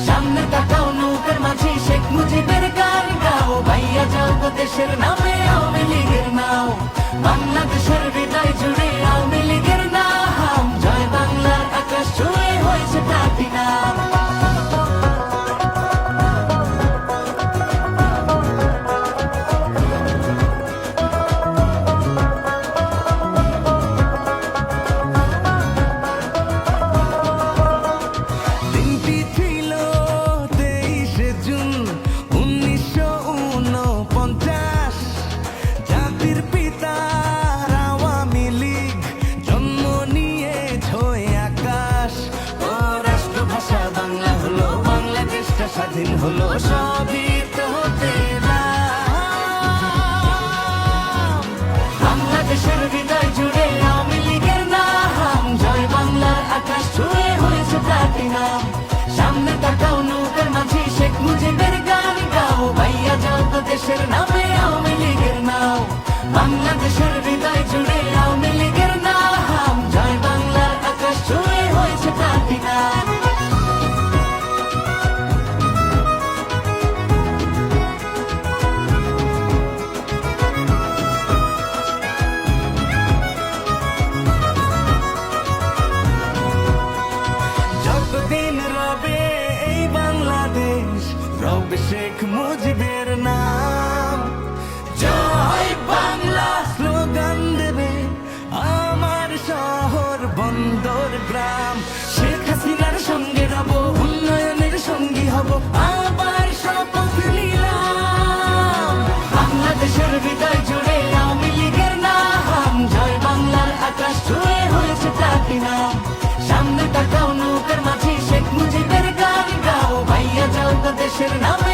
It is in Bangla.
সামনে তাকাও নৌকার মাঝি শেখ মুজিবের গান গাও, ভাইয়া যাও গো দেশের নামে আওয়ামী লীগের নাও। বাংলাদেশের হৃদয় জুড়ে আওয়ামী লীগের নাম, জয় বাংলার আকাশ ছুঁয়ে হয়েছে তাঁতি নাম। স্বাধীন হলো সবই তো পেলাম, বাংলাদেশের হৃদয় জুড়ে আওয়ামী লীগের নাম, জয় বাংলার আকাশ ছুঁয়ে হয়েছে তাঁতি নাম। সামনে তাকাও নৌকার মাঝি শেখ মুজিবের গান গাও, ভাইয়া যাও তো দেশের নামে আওয়ামী লীগের নাও। বাংলাদেশের হৃদয় জুড়ে আওয়ামী লীগের নাম, জয় বাংলার আকাশ ছুঁয়ে হয়েছে তাঁতি নাম। শেখ মুজিবের নাম, জয় বাংলা স্লোগান দেবে আমার শহর বন্দর গ্রাম। শেখ হাসিনার সঙ্গে রব, উন্নয়নের সঙ্গী হব, আবার শপথ নিলাম। বাংলাদেশের হৃদয় জুড়ে আওয়ামী লীগের নাম, জয় বাংলার আকাশ ছুঁয়ে হয়েছে তাঁতি নাম। সামনে তাকাও নৌকার মাঝি শেখ মুজিবের গান গাও, ভাইয়া যাও তো দেশের নাম।